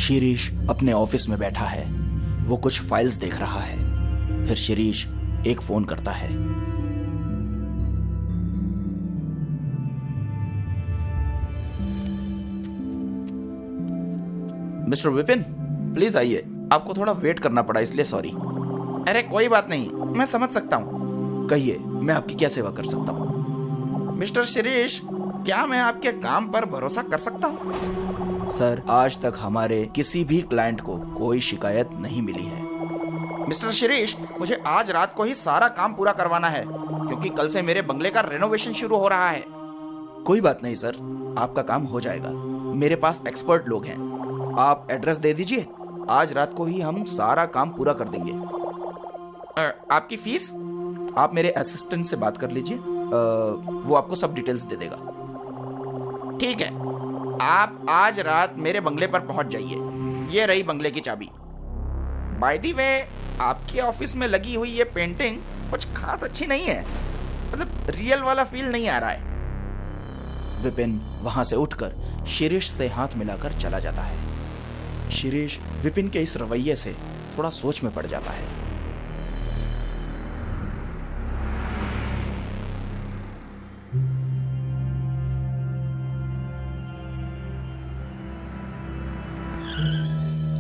शिरीष अपने ऑफिस में बैठा है। वो कुछ फाइल्स देख रहा है। फिर शिरीष एक फोन करता है। मिस्टर विपिन, प्लीज आइए। आपको थोड़ा वेट करना पड़ा, इसलिए सॉरी। अरे कोई बात नहीं, मैं समझ सकता हूँ। कहिए, मैं आपकी क्या सेवा कर सकता हूँ? मिस्टर शिरीष, क्या मैं आपके काम पर भरोसा कर सकता हूँ? सर, आज तक हमारे किसी भी क्लाइंट को कोई शिकायत नहीं मिली है। मिस्टर शिरीष, मुझे आज रात को ही सारा काम पूरा करवाना है, क्योंकि कल से मेरे बंगले का रेनोवेशन शुरू हो रहा है। कोई बात नहीं सर, आपका काम हो जाएगा। मेरे पास एक्सपर्ट लोग हैं। आप एड्रेस दे दीजिए, आज रात को ही हम सारा काम पूरा कर देंगे। आपकी फीस? आप मेरे असिस्टेंट से बात कर लीजिए, वो आपको सब डिटेल्स दे देगा। ठीक है, आप आज रात मेरे बंगले पर पहुंच जाइए। ये रही बंगले की चाबी। बाय द वे, आपके ऑफिस में लगी हुई ये पेंटिंग कुछ खास अच्छी नहीं है। मतलब रियल वाला फील नहीं आ रहा है। विपिन वहां से उठकर शिरीष से हाथ मिलाकर चला जाता है। शिरीष विपिन के इस रवैये से थोड़ा सोच में पड़ जाता है।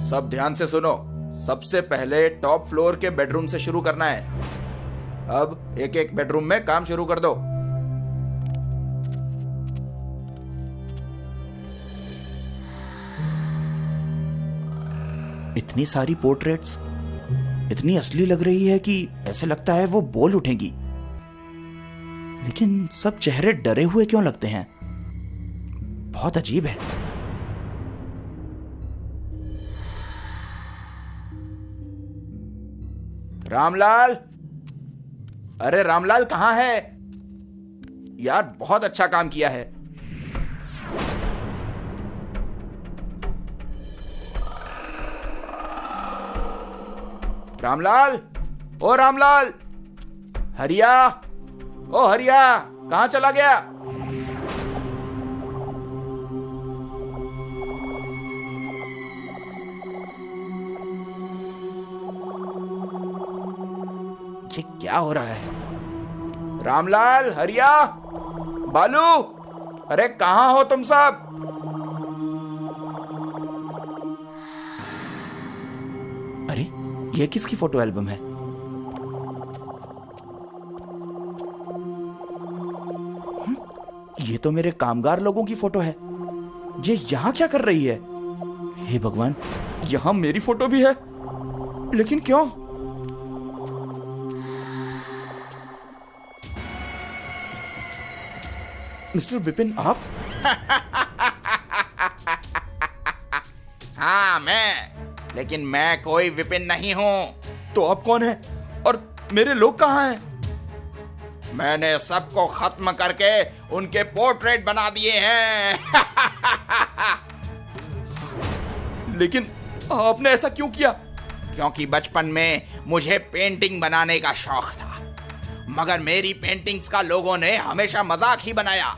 सब ध्यान से सुनो। सबसे पहले टॉप फ्लोर के बेडरूम से शुरू करना है। अब एक एक बेडरूम में काम शुरू कर दो। इतनी सारी पोर्ट्रेट्स इतनी असली लग रही है कि ऐसे लगता है वो बोल उठेगी। लेकिन सब चेहरे डरे हुए क्यों लगते हैं? बहुत अजीब है। रामलाल, अरे रामलाल कहां है यार? बहुत अच्छा काम किया है। रामलाल, ओ रामलाल, हरिया, ओ हरिया, कहां चला गया? ये क्या हो रहा है? रामलाल, हरिया, बालू, अरे कहां हो तुम सब? अरे ये किसकी फोटो एल्बम है? ये तो मेरे कामगार लोगों की फोटो है। ये यहां क्या कर रही है? हे भगवान, यहां मेरी फोटो भी है, लेकिन क्यों? मिस्टर विपिन, आप? हाँ मैं, लेकिन मैं कोई विपिन नहीं हूं। तो आप कौन हैं? और मेरे लोग कहां हैं? मैंने सबको खत्म करके उनके पोर्ट्रेट बना दिए हैं। लेकिन आपने ऐसा क्यों किया? क्योंकि बचपन में मुझे पेंटिंग बनाने का शौक था, मगर मेरी पेंटिंग्स का लोगों ने हमेशा मजाक ही बनाया।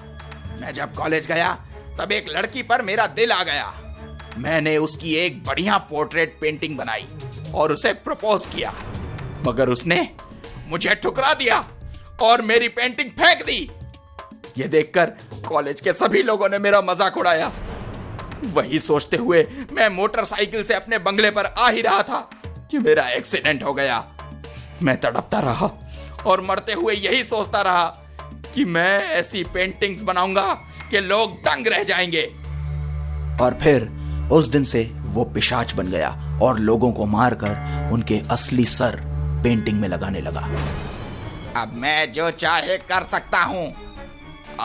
मैं जब कॉलेज गया तब एक लड़की पर मेरा दिल आ गया। मैंने उसकी एक बढ़िया पोर्ट्रेट पेंटिंग बनाई और उसे प्रपोज किया, मगर उसने मुझे ठुकरा दिया और मेरी पेंटिंग फेंक दी। ये देखकर कॉलेज के सभी लोगों ने मेरा मजाक उड़ाया। वही सोचते हुए मैं मोटरसाइकिल से अपने बंगले पर आ ही रहा था कि मेरा एक्सीडेंट हो गया। मैं तड़पता रहा और मरते हुए यही सोचता रहा कि मैं ऐसी पेंटिंग्स बनाऊंगा कि लोग दंग रह जाएंगे। और फिर उस दिन से वो पिशाच बन गया और लोगों को मारकर उनके असली सर पेंटिंग में लगाने लगा। अब मैं जो चाहे कर सकता हूं।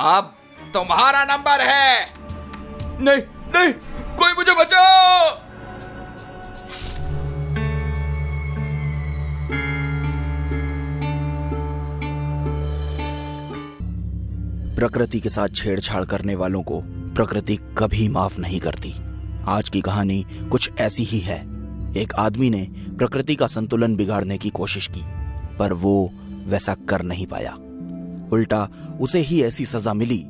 अब तुम्हारा नंबर है। नहीं नहीं, कोई मुझे बचाओ! प्रकृति के साथ छेड़छाड़ करने वालों को प्रकृति कभी माफ नहीं करती। आज की कहानी कुछ ऐसी ही है। एक आदमी ने प्रकृति का संतुलन बिगाड़ने की कोशिश की, पर वो वैसा कर नहीं पाया। उल्टा उसे ही ऐसी सजा मिली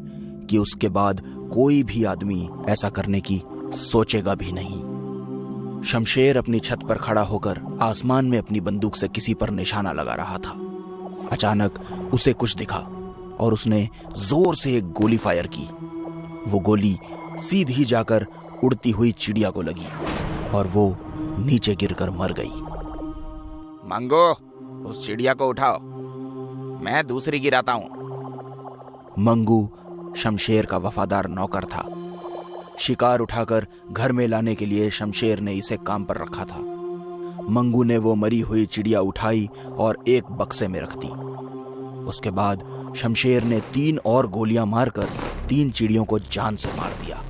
कि उसके बाद कोई भी आदमी ऐसा करने की सोचेगा भी नहीं। शमशेर अपनी छत पर खड़ा होकर आसमान में अपनी बंदूक से किसी पर निशाना लगा रहा था। अचानक उसे कुछ दिखा और उसने जोर से एक गोली फायर की। वो गोली सीधी जाकर उड़ती हुई चिड़िया को लगी और वो नीचे गिरकर मर गई। मंगू, उस चिड़िया को उठाओ, मैं दूसरी गिराता हूं। मंगू शमशेर का वफादार नौकर था। शिकार उठाकर घर में लाने के लिए शमशेर ने इसे काम पर रखा था। मंगू ने वो मरी हुई चिड़िया उठाई और एक बक्से में रख दी। उसके बाद शमशेर ने 3 और गोलियां मारकर 3 चिड़ियों को जान से मार दिया।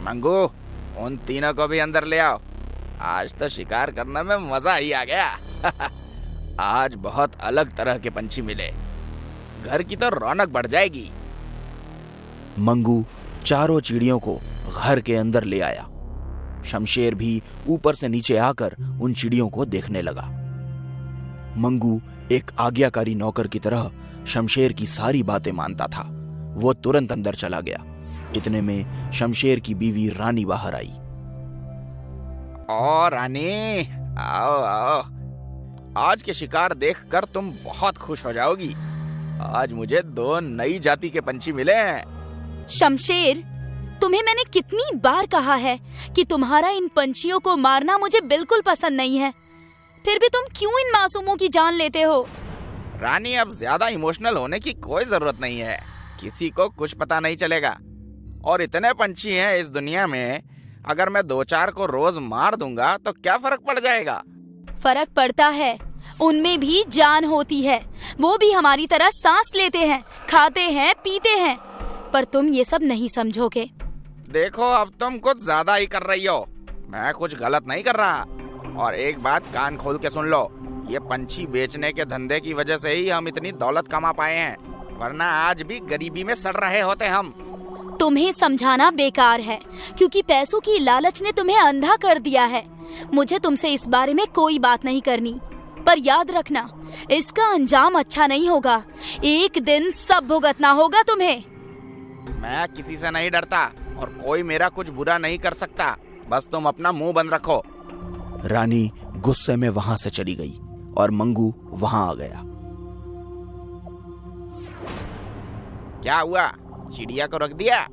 मंगू, उन तीनों को भी अंदर ले आओ। आज तो शिकार करने में मजा ही आ गया। आज बहुत अलग तरह के पंछी मिले, घर की तो रौनक बढ़ जाएगी। मंगू चारों चिड़ियों को घर के अंदर ले आया। शमशेर भी ऊपर से नीचे आकर उन चिड़ियों को देखने लगा। मंगू एक आज्ञाकारी नौकर की तरह शमशेर की सारी बातें मानता था। वो तुरंत अंदर चला गया। इतने में शमशेर की बीवी रानी बाहर आई। ओ रानी, आओ आओ, आज के शिकार देखकर तुम बहुत खुश हो जाओगी। आज मुझे 2 नई जाति के पंछी मिले हैं। शमशेर, तुम्हें मैंने कितनी बार कहा है कि तुम्हारा इन पंछियों को मारना मुझे बिल्कुल पसंद नहीं है, फिर भी तुम क्यों इन मासूमों की जान लेते हो? रानी, अब ज्यादा इमोशनल होने की कोई जरूरत नहीं है। किसी को कुछ पता नहीं चलेगा। और इतने पंछी हैं इस दुनिया में, अगर मैं 2-4 को रोज मार दूंगा तो क्या फर्क पड़ जाएगा? फर्क पड़ता है, उनमें भी जान होती है। वो भी हमारी तरह सांस लेते हैं, खाते हैं, पीते हैं, पर तुम ये सब नहीं समझोगे। देखो, अब तुम कुछ ज्यादा ही कर रही हो। मैं कुछ गलत नहीं कर रहा। और एक बात कान खोल के सुन लो, ये पंछी बेचने के धंधे की वजह से ही हम इतनी दौलत कमा पाए हैं, वरना आज भी गरीबी में सड़ रहे होते हम। तुम्हें समझाना बेकार है, क्योंकि पैसों की लालच ने तुम्हें अंधा कर दिया है। मुझे तुमसे इस बारे में कोई बात नहीं करनी, पर याद रखना, इसका अंजाम अच्छा नहीं होगा। एक दिन सब भुगतना होगा तुम्हें। मैं किसी से नहीं डरता और कोई मेरा कुछ बुरा नहीं कर सकता। बस तुम अपना मुंह बंद रखो। रानी गुस्से में वहां से चली गई और मंगू वहां आ गया। क्या हुआ? चिड़िया को रख दिया?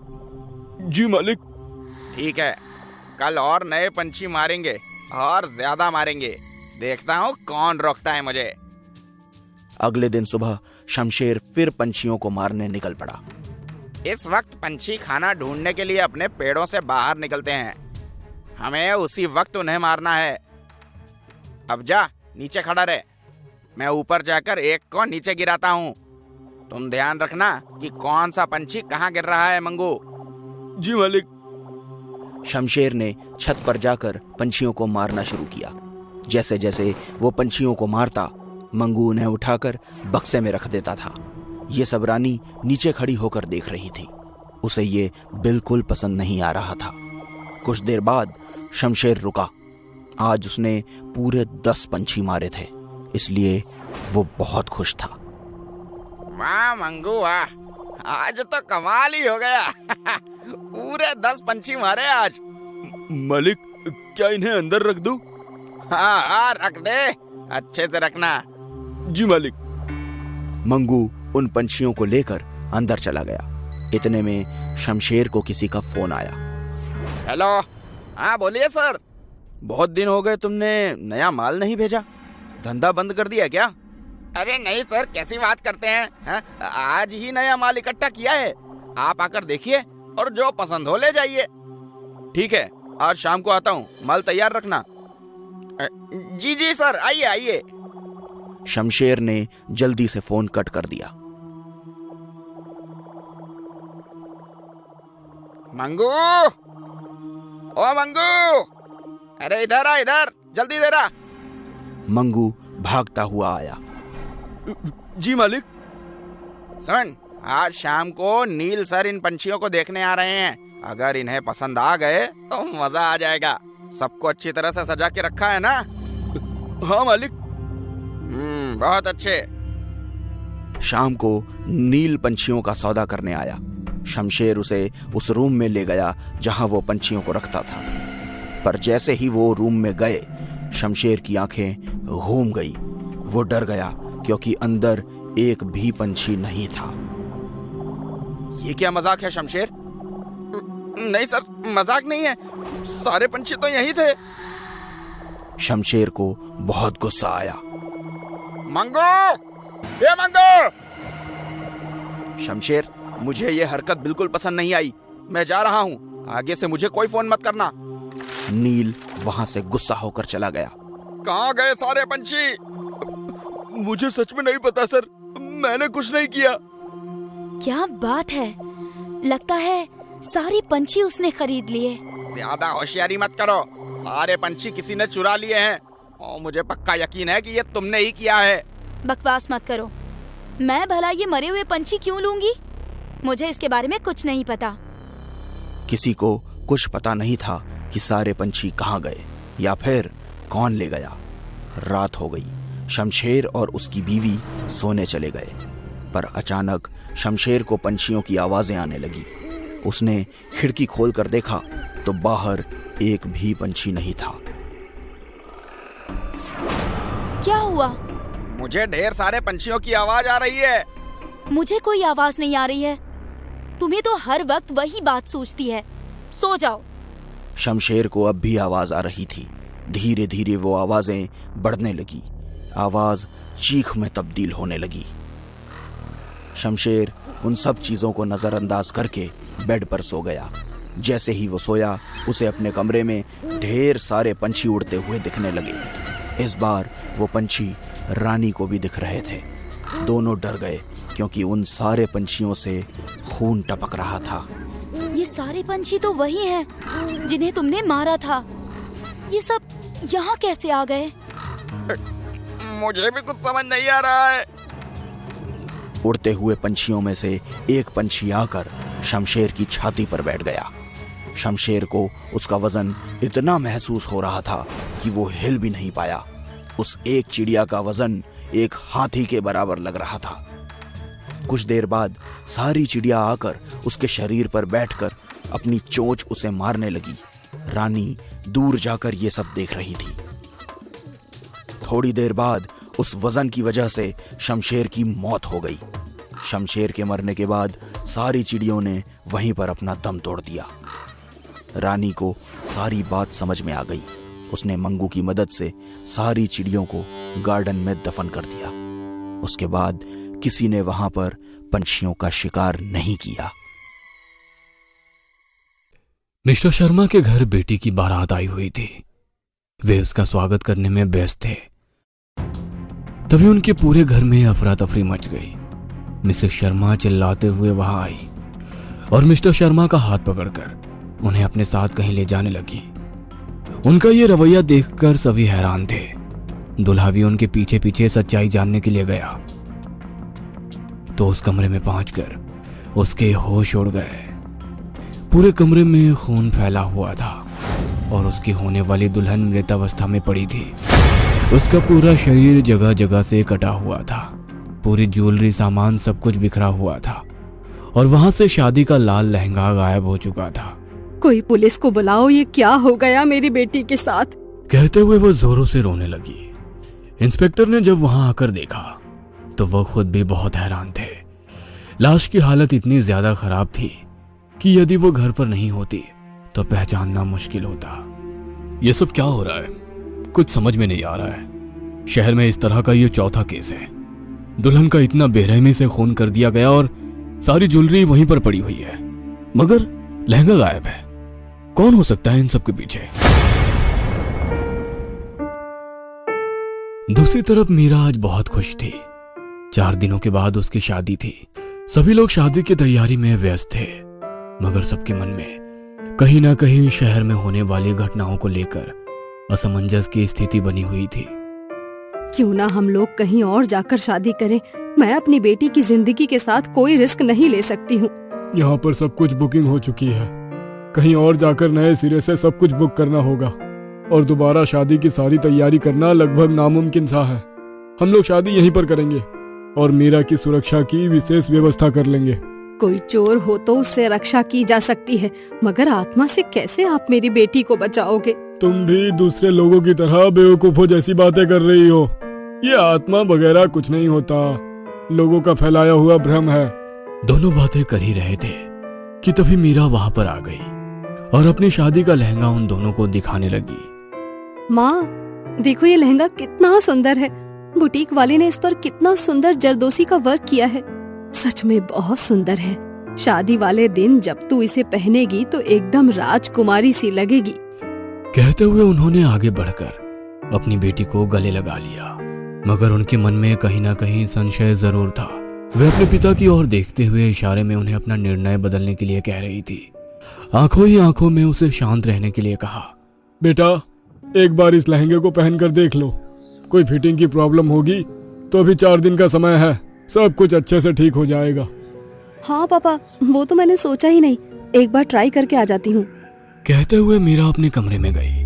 जी मालिक। ठीक है, कल और नए पंछी मारेंगे और ज्यादा मारेंगे। देखता हूँ कौन रोकता है मुझे। अगले दिन सुबह शमशेर फिर पंछियों को मारने निकल पड़ा। इस वक्त पंछी खाना ढूंढने के लिए अपने पेड़ों से बाहर निकलते हैं। हमें उसी वक्त उन्हें मारना है। अब जा, नीचे खड़ा रहे। मैं ऊपर जाकर एक को नीचे गिराता हूँ। तुम ध्यान रखना कि कौन सा पंछी कहाँ गिर रहा है। मंगू। जी मालिक। शमशेर ने छत पर जाकर पंछियों को मारना शुरू किया। जैसे जैसे वो पंछियों को मारता, मंगू उन्हें उठाकर बक्से में रख देता था। ये सब रानी नीचे खड़ी होकर देख रही थी। उसे ये बिल्कुल पसंद नहीं आ रहा था। कुछ देर बाद शमशेर रुका। आज उसने पूरे 10 पंछी मारे थे, इसलिए वो बहुत खुश था। वाह मंगू वाह, आज तो कमाल ही हो गया। पूरे 10 पंछी मारे आज। मालिक, क्या इन्हें अंदर रख दूं? हाँ, रख दे, अच्छे से रखना। जी मालिक। मंगू उन पंछियों को लेकर अंदर चला गया। इतने में शमशेर को किसी का फोन आया। हेलो। हाँ बोलिए सर। बहुत दिन हो गए, तुमने नया माल नहीं भेजा। धंधा बंद कर दिया क्या? अरे नहीं सर, कैसी बात करते हैं? हाँ? आज ही नया माल इकट्ठा किया है। आप आकर देखिए और जो पसंद हो ले जाइए। ठीक है, आज शाम को आता हूँ, माल तैयार रखना। जी जी सर, आइए आइए। शमशेर ने जल्दी से फोन कट कर दिया। मंगू, ओ मंगू, अरे इधर आ, इधर जल्दी इधर आ। मंगू भागता हुआ आया। जी मालिक। सुन, आज शाम को नील सर इन पंछियों को देखने आ रहे हैं। अगर इन्हें पसंद आ गए तो मजा आ जाएगा। सबको अच्छी तरह से सजा के रखा है ना? हाँ मालिक। बहुत अच्छे। शाम को नील पंछियों का सौदा करने आया। शमशेर उसे उस रूम में ले गया जहां वो पंछियों को रखता था। पर जैसे ही वो रूम में गए, शमशेर की आंखें घूम गई। वो डर गया क्योंकि अंदर एक भी पंछी नहीं था। ये क्या मजाक है शमशेर? नहीं सर, मजाक नहीं है, सारे पंछी तो यहीं थे। शमशेर को बहुत गुस्सा आया। मंगो, ये मंगो! शमशेर, मुझे ये हरकत बिल्कुल पसंद नहीं आई। मैं जा रहा हूँ, आगे से मुझे कोई फोन मत करना। नील वहां से गुस्सा होकर चला गया। कहाँ गए सारे पंछी? मुझे सच में नहीं पता सर, मैंने कुछ नहीं किया। क्या बात है, लगता है सारे पंछी उसने खरीद लिए। ज्यादा होशियारी मत करो, सारे पंछी किसी ने चुरा लिए हैं और मुझे पक्का यकीन है कि ये तुमने ही किया है। बकवास मत करो, मैं भला ये मरे हुए पंछी क्यों लूंगी? मुझे इसके बारे में कुछ नहीं पता। किसी को कुछ पता नहीं था कि सारे पंछी कहाँ गए या फिर कौन ले गया। रात हो गई, शमशेर और उसकी बीवी सोने चले गए, पर अचानक शमशेर को पंछियों की आवाजें आने लगी। उसने खिड़की खोलकर देखा तो बाहर एक भी पंछी नहीं था। क्या हुआ? मुझे ढेर सारे पंछियों की आवाज आ रही है। मुझे कोई आवाज नहीं आ रही है। तुम्हें तो हर वक्त वही बात सूझती है, सो जाओ। शमशेर को अब भी आवाज आ रही थी। धीरे धीरे वो आवाजें बढ़ने लगी, आवाज चीख में तब्दील होने लगी। शमशेर उन सब चीजों को नजरअंदाज करके बेड पर सो गया। जैसे ही वो सोया, उसे अपने कमरे में ढेर सारे पंछी उड़ते हुए दिखने लगे। इस बार वो पंछी रानी को भी दिख रहे थे। दोनों डर गए क्योंकि उन सारे पंछियों से खून टपक रहा था। ये सारे पंछी तो वही हैं जिन्हें तुमने मारा था। ये सब यहाँ कैसे आ गए? मुझे भी कुछ समझ नहीं आ रहा है। उड़ते हुए पंछियों में से एक पंछी आकर शमशेर की छाती पर बैठ गया। शमशेर को उसका वजन इतना महसूस हो रहा था कि वो हिल भी नहीं पाया। उस एक चिड़िया का वजन एक हाथी के बराबर लग रहा था। कुछ देर बाद सारी चिड़िया आकर उसके शरीर पर बैठकर अपनी चोंच उसे मारने लगी। रानी दूर जाकर ये सब देख रही थी। थोड़ी देर बाद उस वजन की वजह से शमशेर की मौत हो गई। शमशेर के मरने के बाद सारी चिड़ियों ने वहीं पर अपना दम तोड़ दिया। रानी को सारी बात समझ में आ गई। उसने मंगू की मदद से सारी चिड़ियों को गार्डन में दफन कर दिया। उसके बाद किसी ने वहां पर पंछियों का शिकार नहीं किया। मिस्टर शर्मा के घर बेटी की बारात आई हुई थी। वे उसका स्वागत करने में व्यस्त थे। तभी उनके पूरे घर में अफरा तफरी मच गई। मिसेस शर्मा चिल्लाते हुए वहां आई और मिस्टर शर्मा का हाथ पकड़कर उन्हें अपने साथ कहीं ले जाने लगी। उनका ये रवैया देखकर सभी हैरान थे। दुल्हा भी उनके पीछे पीछे सच्चाई जानने के लिए गया तो उस कमरे में पहुंचकर उसके होश उड़ गए। पूरे कमरे में खून फैला हुआ था और उसकी होने वाली दुल्हन मृतावस्था में पड़ी थी। उसका पूरा शरीर जगह जगह से कटा हुआ था। पूरी ज्वेलरी, सामान सब कुछ बिखरा हुआ था और वहां से शादी का लाल लहंगा गायब हो चुका था। कोई पुलिस को बुलाओ, ये क्या हो गया मेरी बेटी के साथ? कहते हुए वो जोरों से रोने लगी। इंस्पेक्टर ने जब वहां आकर देखा तो वह खुद भी बहुत हैरान थे। लाश की हालत इतनी ज्यादा खराब थी कि यदि वो घर पर नहीं होती तो पहचानना मुश्किल होता। ये सब क्या हो रहा है? कुछ समझ में नहीं आ रहा है। शहर में इस तरह का ये चौथा केस है। दुल्हन का इतना बेरहमी से खून कर दिया गया और सारी ज्वेलरी वहीं पर पड़ी हुई है, मगर लहंगा गायब है। कौन हो सकता है इन सब के पीछे? दूसरी तरफ मीरा आज बहुत खुश थी। 4 दिनों के बाद उसकी शादी थी। सभी लोग शादी की तैयारी में व्यस्त थे, मगर सबके मन में कहीं ना कहीं शहर में होने वाली घटनाओं को लेकर असमंजस की स्थिति बनी हुई थी। क्यों ना हम लोग कहीं और जाकर शादी करें? मैं अपनी बेटी की जिंदगी के साथ कोई रिस्क नहीं ले सकती हूँ। यहाँ पर सब कुछ बुकिंग हो चुकी है। कहीं और जाकर नए सिरे से सब कुछ बुक करना होगा और दोबारा शादी की सारी तैयारी करना लगभग नामुमकिन सा है। हम लोग शादी यहीं पर करेंगे और मीरा की सुरक्षा की विशेष व्यवस्था कर लेंगे। कोई चोर हो तो उससे रक्षा की जा सकती है, मगर आत्मा से कैसे आप मेरी बेटी को बचाओगे? तुम भी दूसरे लोगों की तरह बेवकूफों जैसी बातें कर रही हो। ये आत्मा वगैरह कुछ नहीं होता, लोगों का फैलाया हुआ भ्रम है। दोनों बातें कर ही रहे थे कि तभी मीरा वहां पर आ गई और अपनी शादी का लहंगा उन दोनों को दिखाने लगी। माँ, देखो ये लहंगा कितना सुंदर है। बुटीक वाले ने इस पर कितना सुंदर जरदोसी का वर्क किया है। सच में बहुत सुंदर है। शादी वाले दिन जब तू इसे पहनेगी तो एकदम राजकुमारी सी लगेगी। कहते हुए उन्होंने आगे बढ़कर अपनी बेटी को गले लगा लिया, मगर उनके मन में कहीं ना कहीं संशय जरूर था। वे अपने पिता की ओर देखते हुए इशारे में उन्हें अपना निर्णय बदलने के लिए कह रही थी। आंखों ही आंखों में उसे शांत रहने के लिए कहा, बेटा, एक बार इस लहंगे को पहन कर देख लो। कोई फिटिंग की प्रॉब्लम होगी तो अभी 4 दिन का समय है, सब कुछ अच्छे से ठीक हो जाएगा। हाँ पापा, वो तो मैंने सोचा ही नहीं। एक बार ट्राई करके आ जाती हूँ। कहते हुए मीरा अपने कमरे में गई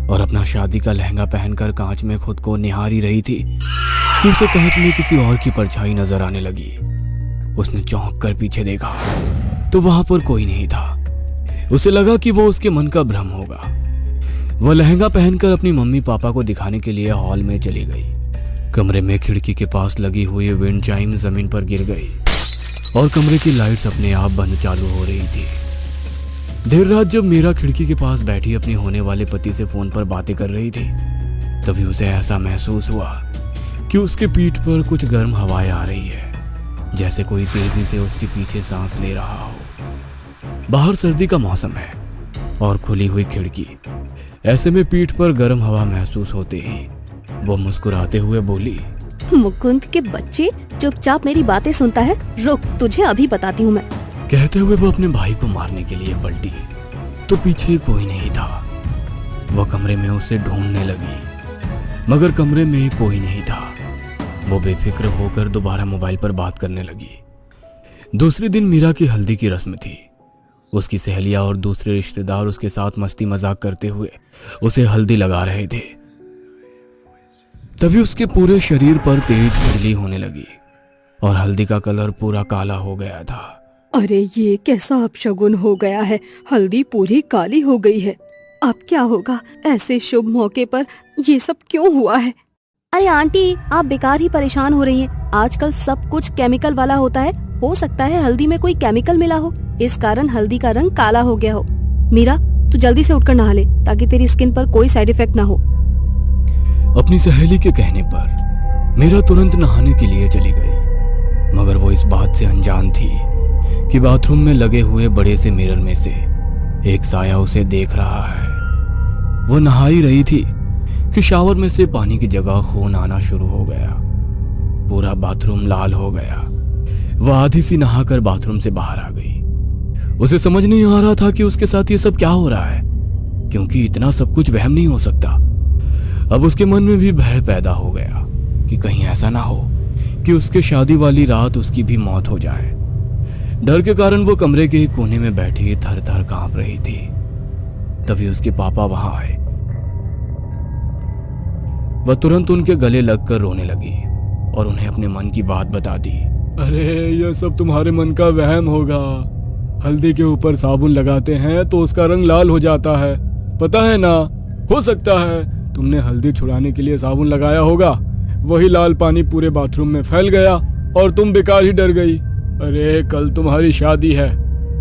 और अपना शादी का लहंगा पहनकर कांच में खुद को निहारी रही थी कि उसे कांच में किसी और की परछाई नजर आने लगी। उसने चौंक कर पीछे देखा तो वहां पर कोई नहीं था। उसे लगा कि वो उसके मन का भ्रम होगा। वह लहंगा पहनकर अपनी मम्मी पापा को दिखाने के लिए हॉल में चली गई। कमरे में खिड़की के पास लगी हुई विंड चाइम जमीन पर गिर गई और कमरे की लाइट्स अपने आप बंद चालू हो रही थी। देर रात जब मीरा खिड़की के पास बैठी अपने होने वाले पति से फोन पर बातें कर रही थी, तभी उसे ऐसा महसूस हुआ कि उसके पीठ पर कुछ गर्म हवाएं आ रही है, जैसे कोई तेजी से उसके पीछे सांस ले रहा हो। बाहर सर्दी का मौसम है और खुली हुई खिड़की। ऐसे में पीठ पर गर्म हवा महसूस होते ही वो मुस्कुराते हुए बोली, मुकुंद के बच्चे, चुपचाप मेरी बातें सुनता है। रुक, तुझे अभी बताती हूँ मैं। कहते हुए वो अपने भाई को मारने के लिए पलटी तो पीछे कोई नहीं था। वो कमरे में उसे ढूंढने लगी, मगर कमरे में कोई नहीं था। वो बेफिक्र होकर दोबारा मोबाइल पर बात करने लगी। दूसरे दिन मीरा की हल्दी की रस्म थी। उसकी सहेलियां और दूसरे रिश्तेदार उसके साथ मस्ती मजाक करते हुए उसे हल्दी लगा रहे थे। तभी उसके पूरे शरीर पर तेज खुजली होने लगी और हल्दी का कलर पूरा काला हो गया था। अरे ये कैसा अपशगुन हो गया है, हल्दी पूरी काली हो गई है। अब क्या होगा? ऐसे शुभ मौके पर ये सब क्यों हुआ है? अरे आंटी, आप बेकार ही परेशान हो रही हैं। आजकल सब कुछ केमिकल वाला होता है। हो सकता है हल्दी में कोई केमिकल मिला हो, इस कारण हल्दी का रंग काला हो गया हो। मीरा, तू जल्दी से उठकर नहा ले ताकि तेरी स्किन पर कोई साइड इफेक्ट ना हो। अपनी सहेली के कहने पर मीरा तुरंत नहाने के लिए चली गई, मगर वो इस बात से अनजान थी कि बाथरूम में लगे हुए बड़े से मिरर में से एक साया उसे देख रहा है। वो नहा ही रही थी कि शावर में से पानी की जगह खून आना शुरू हो गया। पूरा बाथरूम लाल हो गया। वह आधी सी नहाकर बाथरूम से बाहर आ गई। उसे समझ नहीं आ रहा था कि उसके साथ ये सब क्या हो रहा है, क्योंकि इतना सब कुछ वहम नहीं हो सकता। अब उसके मन में भी भय पैदा हो गया कि कहीं ऐसा ना हो कि उसके शादी वाली रात उसकी भी मौत हो जाए। डर के कारण वो कमरे के एक कोने में बैठी थर थर कांप रही थी। तभी उसके पापा वहां आए। वह तुरंत उनके गले लगकर रोने लगी और उन्हें अपने मन की बात बता दी। अरे ये सब तुम्हारे मन का वहम होगा। हल्दी के ऊपर साबुन लगाते हैं तो उसका रंग लाल हो जाता है, पता है ना। हो सकता है तुमने हल्दी छुड़ाने के लिए साबुन लगाया होगा, वही लाल पानी पूरे बाथरूम में फैल गया और तुम बेकार ही डर गई। अरे कल तुम्हारी शादी है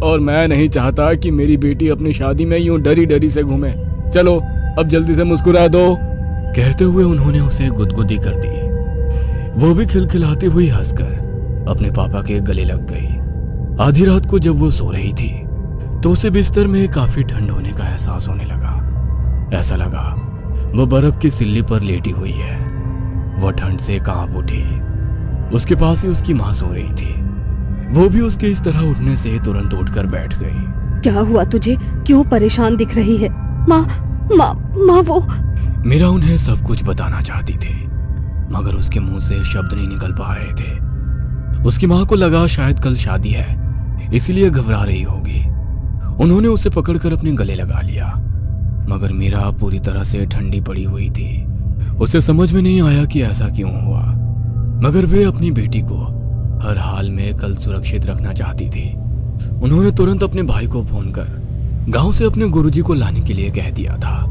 और मैं नहीं चाहता कि मेरी बेटी अपनी शादी में यूं डरी डरी से घूमे। चलो अब जल्दी से मुस्कुरा दो। कहते हुए उन्होंने उसे गुदगुदी कर दी। वो भी खिलखिलाती हुई हंसकर अपने पापा के गले लग गई। आधी रात को जब वो सो रही थी तो उसे बिस्तर में काफी ठंड होने का एहसास होने लगा। ऐसा लगा वो बर्फ की सिल्ली पर लेटी हुई है। वह ठंड से कांप उठी। उसके पास ही उसकी माँ सो रही थी। वो भी उसके इस तरह उठने से तुरंत उठकर बैठ गई। क्या हुआ तुझे? क्यों परेशान दिख रही है? माँ माँ माँ वो मीरा उन्हें सब कुछ बताना चाहती थी, मगर उसके मुंह से शब्द नहीं निकल पा रहे थे। उसकी माँ को लगा शायद कल शादी है, इसीलिए घबरा रही होगी। उन्होंने उसे पकड़कर अपने गले लगा लिया, मगर मीरा पूरी तरह से ठंडी पड़ी हुई थी। उसे समझ में नहीं आया कि ऐसा क्यों हुआ, मगर वे अपनी बेटी को हर हाल में कल सुरक्षित रखना चाहती थी। उन्होंने तुरंत अपने भाई को फोन कर गांव से अपने गुरुजी को लाने के लिए कह दिया था।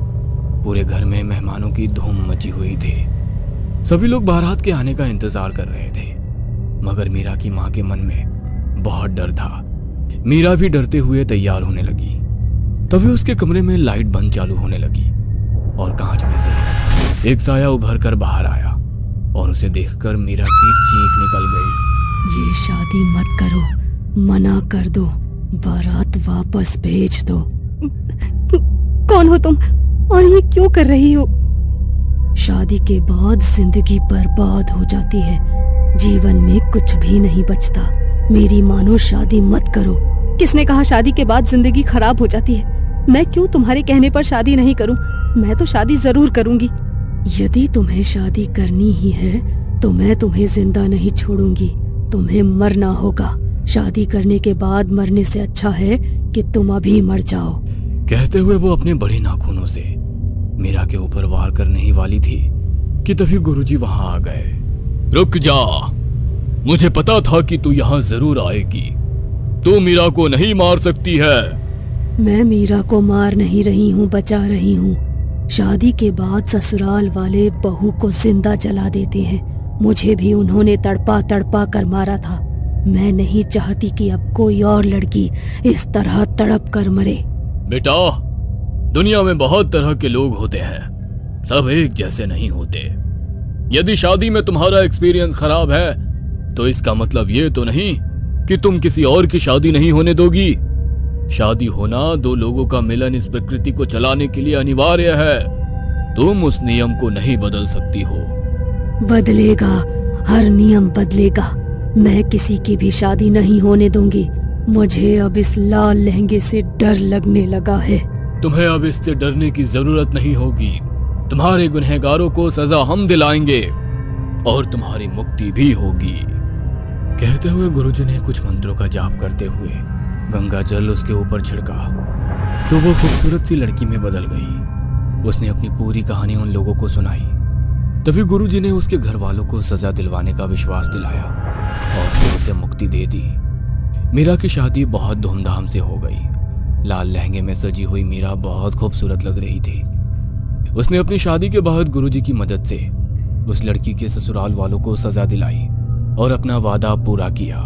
पूरे घर में मेहमानों की धूम मची हुई थी। सभी लोग बारात के आने का इंतजार कर रहे थे, मगर मीरा की मां के मन में बहुत डर था। मीरा भी डरते हुए तैयार होने लगी। तभी उसके कमरे में लाइट बंद चालू होने लगी और कांच में से एक साया उभर कर बाहर आया और उसे देखकर मीरा की चीख निकल गई। ये शादी मत करो, मना कर दो, बारात वापस भेज दो। कौन हो तुम और ये क्यों कर रही हो? शादी के बाद जिंदगी बर्बाद हो जाती है, जीवन में कुछ भी नहीं बचता। मेरी मानो, शादी मत करो। किसने कहा शादी के बाद जिंदगी खराब हो जाती है? मैं क्यों तुम्हारे कहने पर शादी नहीं करूं? मैं तो शादी जरूर करूंगी। यदि तुम्हें शादी करनी ही है तो मैं तुम्हें जिंदा नहीं छोड़ूंगी, तुम्हें मरना होगा। शादी करने के बाद मरने से अच्छा है कि तुम अभी मर जाओ। कहते हुए वो अपने बड़े नाखूनों से मीरा के ऊपर वार करने ही वाली थी कि तभी गुरुजी वहां आ गए। रुक जा, मुझे पता था कि तू यहाँ जरूर आएगी। तू मीरा को नहीं मार सकती है। मैं मीरा को मार नहीं रही हूँ, बचा रही हूँ। शादी के बाद ससुराल वाले बहू को जिंदा जला देते हैं। मुझे भी उन्होंने तड़पा तड़पा कर मारा था। मैं नहीं चाहती कि अब कोई और लड़की इस तरह तड़प कर मरे। बेटा, दुनिया में बहुत तरह के लोग होते हैं, सब एक जैसे नहीं होते। यदि शादी में तुम्हारा एक्सपीरियंस खराब है तो इसका मतलब ये तो नहीं कि तुम किसी और की शादी नहीं होने दोगी। शादी होना दो लोगों का मिलन इस प्रकृति को चलाने के लिए अनिवार्य है। तुम उस नियम को नहीं बदल सकती हो। बदलेगा, हर नियम बदलेगा। मैं किसी की भी शादी नहीं होने दूंगी। मुझे अब इस लाल लहंगे से डर लगने लगा है। तुम्हें अब इससे डरने की जरूरत नहीं होगी। तुम्हारे गुनहगारों को सजा हम दिलाएंगे और तुम्हारी मुक्ति भी होगी। कहते हुए गुरुजी ने कुछ मंत्रों का जाप करते हुए गंगा जल उसके ऊपर छिड़का तो वो खूबसूरत सी लड़की में बदल गई। उसने अपनी पूरी कहानी उन लोगों को सुनाई। तभी गुरुजी ने उसके घर वालों को सजा दिलवाने का विश्वास दिलाया और फिर उसे मुक्ति दे दी। मीरा की शादी बहुत धूमधाम से हो गई। लाल लहंगे में सजी हुई मीरा बहुत खूबसूरत लग रही थी। उसने अपनी शादी के बाद गुरुजी की मदद से उस लड़की के ससुराल वालों को सजा दिलाई और अपना वादा पूरा किया।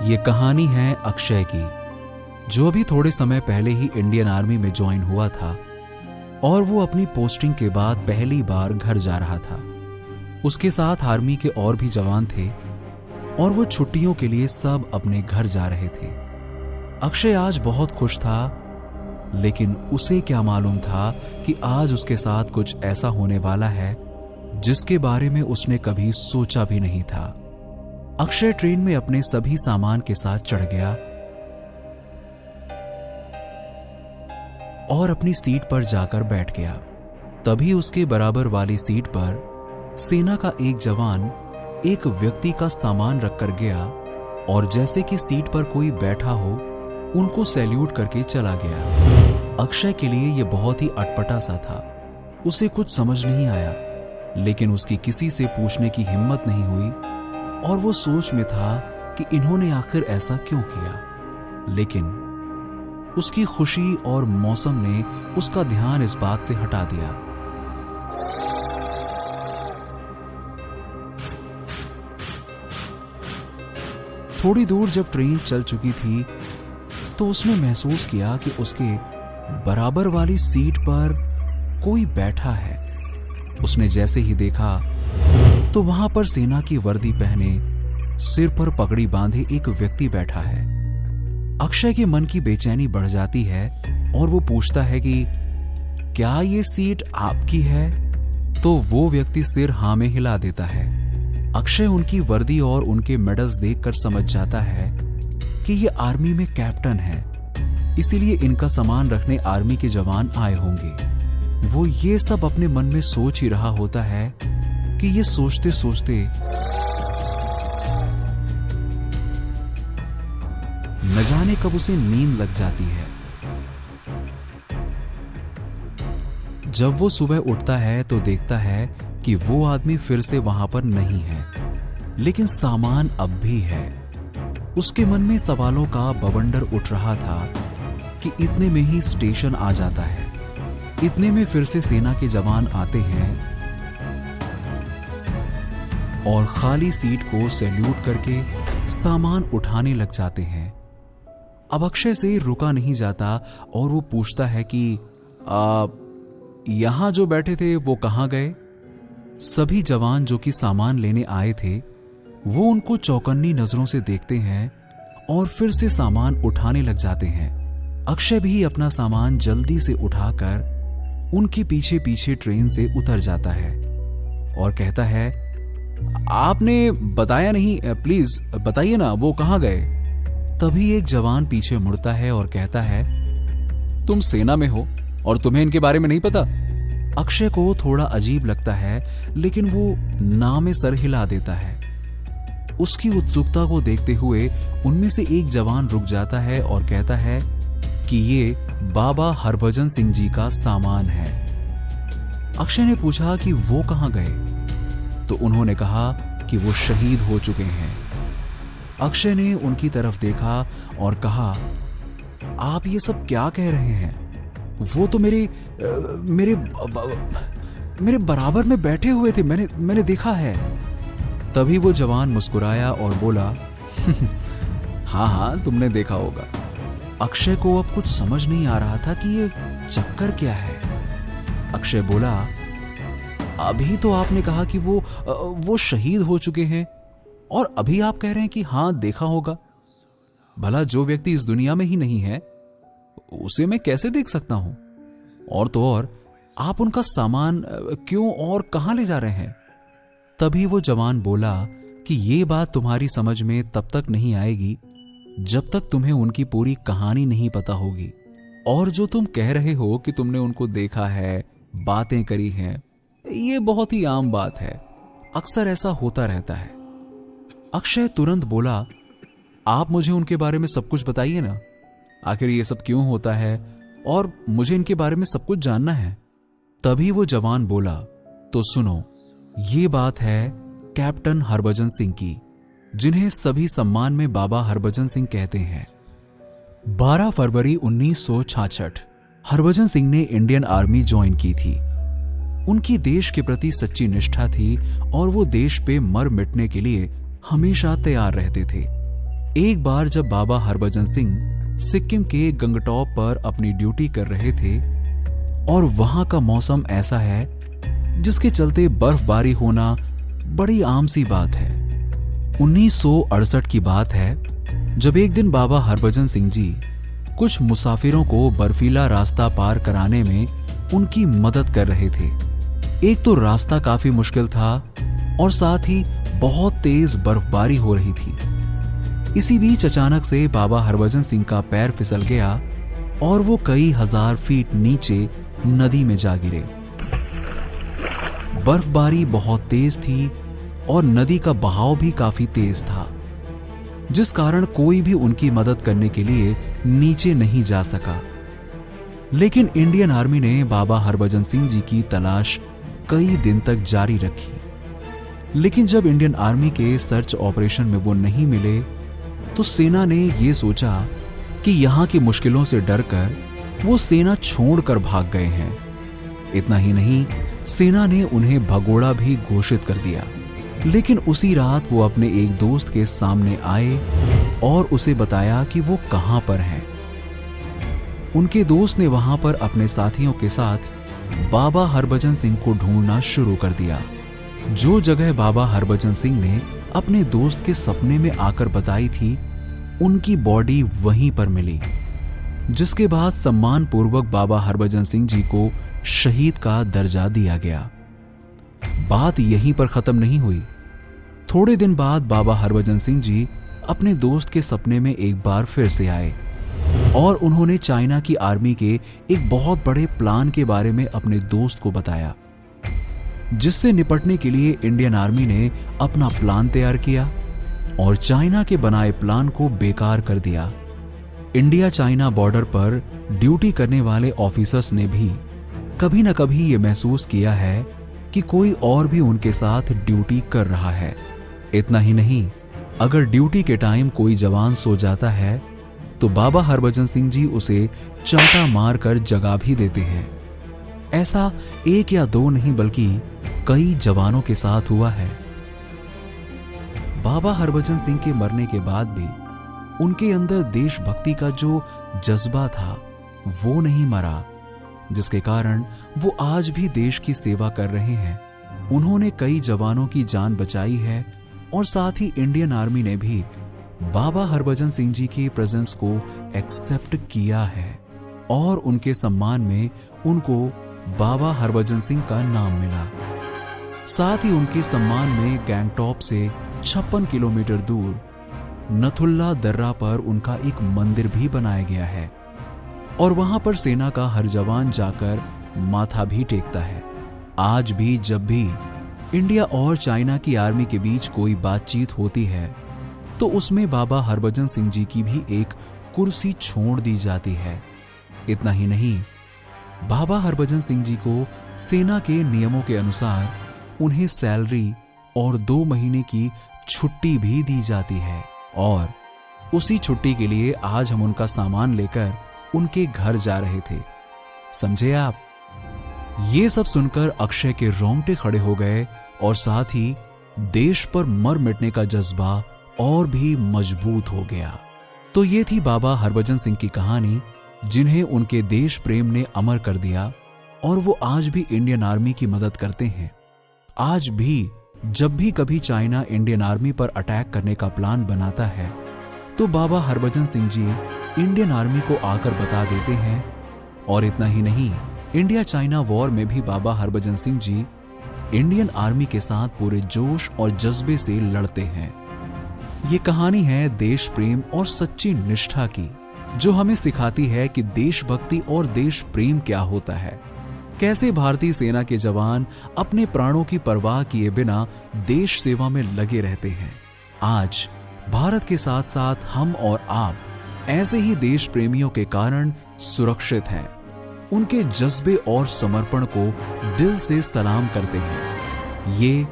ये कहानी है अक्षय की, जो अभी थोड़े समय पहले ही इंडियन आर्मी में ज्वाइन हुआ था और वो अपनी पोस्टिंग के बाद पहली बार घर जा रहा था। उसके साथ आर्मी के और भी जवान थे और वो छुट्टियों के लिए सब अपने घर जा रहे थे। अक्षय आज बहुत खुश था, लेकिन उसे क्या मालूम था कि आज उसके साथ कुछ ऐसा होने वाला है जिसके बारे में उसने कभी सोचा भी नहीं था। अक्षय ट्रेन में अपने सभी सामान के साथ चढ़ गया और अपनी सीट पर जाकर बैठ गया। तभी उसके बराबर वाली सीट पर सेना का एक जवान एक व्यक्ति का सामान रखकर गया और जैसे कि सीट पर कोई बैठा हो उनको सैल्यूट करके चला गया। अक्षय के लिए यह बहुत ही अटपटा सा था। उसे कुछ समझ नहीं आया, लेकिन उसकी किसी से पूछने की हिम्मत नहीं हुई और वो सोच में था कि इन्होंने आखिर ऐसा क्यों किया। लेकिन उसकी खुशी और मौसम ने उसका ध्यान इस बात से हटा दिया। थोड़ी दूर जब ट्रेन चल चुकी थी तो उसने महसूस किया कि उसके बराबर वाली सीट पर कोई बैठा है। उसने जैसे ही देखा तो वहां पर सेना की वर्दी पहने, सिर पर पगड़ी बांधे एक व्यक्ति बैठा है। अक्षय के मन की बेचैनी बढ़ जाती है और वो पूछता है कि क्या ये सीट आपकी है? तो वो व्यक्ति सिर हाँ में हिला देता है। अक्षय उनकी वर्दी और उनके मेडल्स देखकर समझ जाता है कि ये आर्मी में कैप्टन है, इसीलिए इनका सामान रखने आर्मी के जवान आए होंगे। वो ये सब अपने मन में सोच ही रहा होता है कि ये सोचते सोचते न जाने कब उसे नींद लग जाती है। जब वो सुबह उठता है तो देखता है कि वो आदमी फिर से वहां पर नहीं है, लेकिन सामान अब भी है। उसके मन में सवालों का बवंडर उठ रहा था कि इतने में ही स्टेशन आ जाता है, इतने में फिर से सेना के जवान आते हैं और खाली सीट को सैल्यूट करके सामान उठाने लग जाते हैं। अब अक्षय से रुका नहीं जाता और वो पूछता है कि यहां जो बैठे थे वो कहां गए? सभी जवान जो कि सामान लेने आए थे वो उनको चौकन्नी नजरों से देखते हैं और फिर से सामान उठाने लग जाते हैं। अक्षय भी अपना सामान जल्दी से उठाकर उनके पीछे पीछे ट्रेन से उतर जाता है और कहता है, आपने बताया नहीं, प्लीज बताइए ना वो कहां गए? तभी एक जवान पीछे मुड़ता है और कहता है, तुम सेना में हो और तुम्हें इनके बारे में नहीं पता? अक्षय को थोड़ा अजीब लगता है लेकिन वो ना में सर हिला देता है। उसकी उत्सुकता को देखते हुए उनमें से एक जवान रुक जाता है और कहता है कि ये बाबा हरभजन सिंह जी का सामान है। अक्षय ने पूछा कि वो कहां गए, तो उन्होंने कहा कि वो शहीद हो चुके हैं। अक्षय ने उनकी तरफ देखा और कहा, आप ये सब क्या कह रहे हैं? वो तो मेरे बराबर में बैठे हुए थे, मैंने देखा है। तभी वो जवान मुस्कुराया और बोला, हाँ तुमने देखा होगा। अक्षय को अब कुछ समझ नहीं आ रहा था कि ये चक्कर क्या है। अक्षय बोला, अभी तो आपने कहा कि वो शहीद हो चुके हैं और अभी आप कह रहे हैं कि हाँ देखा होगा। भला जो व्यक्ति इस दुनिया में ही नहीं है उसे मैं कैसे देख सकता हूं? और तो और आप उनका सामान क्यों और कहां ले जा रहे हैं? तभी वो जवान बोला कि ये बात तुम्हारी समझ में तब तक नहीं आएगी जब तक तुम्हें उनकी पूरी कहानी नहीं पता होगी। और जो तुम कह रहे हो कि तुमने उनको देखा है, बातें करी हैं, ये बहुत ही आम बात है, अक्सर ऐसा होता रहता है। अक्षय तुरंत बोला, आप मुझे उनके बारे में सब कुछ बताइए ना, आखिर ये सब क्यों होता है और मुझे इनके बारे में सब कुछ जानना है। तभी वो जवान बोला, तो सुनो, ये बात है कैप्टन हरभजन सिंह की, जिन्हें सभी सम्मान में बाबा हरभजन सिंह कहते हैं। 12 फरवरी 1966 हरभजन सिंह ने इंडियन आर्मी ज्वाइन की थी। उनकी देश के प्रति सच्ची निष्ठा थी और वो देश पे मर मिटने के लिए हमेशा तैयार रहते थे। एक बार जब बाबा हरभजन सिंह सिक्किम के गंगटॉप पर अपनी ड्यूटी कर रहे थे और वहां का मौसम ऐसा है जिसके चलते बर्फबारी होना बड़ी आम सी बात है। 1968 की बात है जब एक दिन बाबा हरभजन सिंह जी कुछ मुसाफिरों को बर्फीला रास्ता पार कराने में उनकी मदद कर रहे थे। एक तो रास्ता काफी मुश्किल था और साथ ही बहुत तेज बर्फबारी हो रही थी। इसी बीच अचानक से बाबा हरभजन सिंह का पैर फिसल गया और वो कई हजार फीट नीचे नदी में जा गिरे। बर्फबारी बहुत तेज थी और नदी का बहाव भी काफी तेज था, जिस कारण कोई भी उनकी मदद करने के लिए नीचे नहीं जा सका। लेकिन इंडियन आर्मी ने बाबा हरभजन सिंह जी की तलाश कई दिन तक जारी रखी। लेकिन जब इंडियन आर्मी के सर्च ऑपरेशन में वो नहीं मिले तो सेना ने ये सोचा कि यहां की मुश्किलों से डरकर वो सेना छोड़कर भाग गए हैं। इतना ही नहीं, सेना ने उन्हें भगोड़ा भी घोषित कर दिया। लेकिन उसी रात वो अपने एक दोस्त के सामने आए और उसे बताया कि वो कहां पर हैं। उनके दोस्त ने वहां पर अपने साथियों के साथ बाबा हरभजन सिंह को ढूंढना शुरू कर दिया। जो जगह बाबा हरभजन सिंह ने अपने दोस्त के सपने में आकर बताई थी, उनकी बॉडी वहीं पर मिली, जिसके बाद सम्मान पूर्वक बाबा हरभजन सिंह जी को शहीद का दर्जा दिया गया। बात यहीं पर खत्म नहीं हुई। थोड़े दिन बाद बाबा हरभजन सिंह जी अपने दोस्त के सपने में एक बार फिर से आए और उन्होंने चाइना की आर्मी के एक बहुत बड़े प्लान के बारे में अपने दोस्त को बताया, जिससे निपटने के लिए इंडियन आर्मी ने अपना प्लान तैयार किया और चाइना के बनाए प्लान को बेकार कर दिया। इंडिया चाइना बॉर्डर पर ड्यूटी करने वाले ऑफिसर्स ने भी कभी न कभी ये महसूस किया है कि कोई और भी उनके साथ ड्यूटी कर रहा है। इतना ही नहीं, अगर ड्यूटी के टाइम कोई जवान सो जाता है तो बाबा हरभजन सिंह जी उसे चांटा मारकर जगा भी देते हैं। ऐसा एक या दो नहीं बल्कि कई जवानों के साथ हुआ है। बाबा हरभजन सिंह के मरने के बाद भी उनके अंदर देशभक्ति का जो जज्बा था वो नहीं मरा, जिसके कारण वो आज भी देश की सेवा कर रहे हैं। उन्होंने कई जवानों की जान बचाई है और साथ ही इंडियन आर्मी ने भी बाबा हरभजन सिंह जी की प्रेजेंस को एक्सेप्ट किया है और उनके सम्मान में उनको बाबा हरभजन सिंह का नाम मिला। साथ ही उनके सम्मान में गैंगटॉक से 56 किलोमीटर दूर नथुल्ला दर्रा पर उनका एक मंदिर भी बनाया गया है और वहां पर सेना का हर जवान जाकर माथा भी टेकता है। आज भी जब भी इंडिया और चाइना की आर्मी के बीच कोई बातचीत होती है तो उसमें बाबा हरभजन सिंह जी की भी एक कुर्सी छोड़ दी जाती है। इतना ही नहीं, बाबा हरभजन सिंह जी को सेना के नियमों के अनुसार उन्हें सैलरी और 2 महीने की छुट्टी भी दी जाती है और उसी छुट्टी के लिए आज हम उनका सामान लेकर उनके घर जा रहे थे। समझे आप? ये सब सुनकर अक्षय के रोंगटे खड़े हो गए और साथ ही देश पर मर मिटने का जज्बा और भी मजबूत हो गया। तो ये थी बाबा हरभजन सिंह की कहानी, जिन्हें उनके देश प्रेम ने अमर कर दिया और वो आज भी इंडियन आर्मी की मदद करते हैं। आज भी जब भी कभी चाइना इंडियन आर्मी पर अटैक करने का प्लान बनाता है तो बाबा हरभजन सिंह जी इंडियन आर्मी को आकर बता देते हैं। और इतना ही नहीं, इंडिया चाइना वॉर में भी बाबा हरभजन सिंह जी इंडियन आर्मी के साथ पूरे जोश और जज्बे से लड़ते हैं। ये कहानी है देश प्रेम और सच्ची निष्ठा की, जो हमें सिखाती है कि देशभक्ति और देश प्रेम क्या होता है। कैसे भारतीय सेना के जवान अपने प्राणों की परवाह किए बिना देश सेवा में लगे रहते हैं। आज भारत के साथ साथ हम और आप ऐसे ही देश प्रेमियों के कारण सुरक्षित हैं। उनके जज्बे और समर्पण को दिल से सलाम करते हैं। ये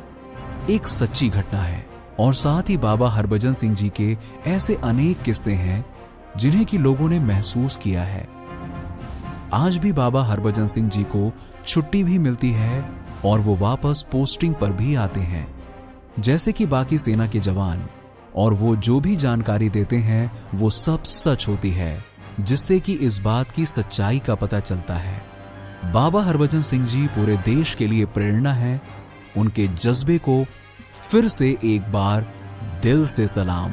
एक सच्ची घटना है और साथ ही बाबा हरभजन सिंह जी के ऐसे अनेक किस्से हैं जिन्हें कि लोगों ने महसूस किया है। आज भी बाबा हरभजन सिंह जी को छुट्टी भी मिलती है और वो वापस पोस्टिंग पर भी आते हैं जैसे कि बाकी सेना के जवान, और वो जो भी जानकारी देते हैं वो सब सच होती है, जिससे कि इस बात की सच्चाई का पता चलता है। बाबा हरभजन सिंह जी पूरे देश के लिए प्रेरणा है। उनके जज्बे को फिर से एक बार दिल से सलाम।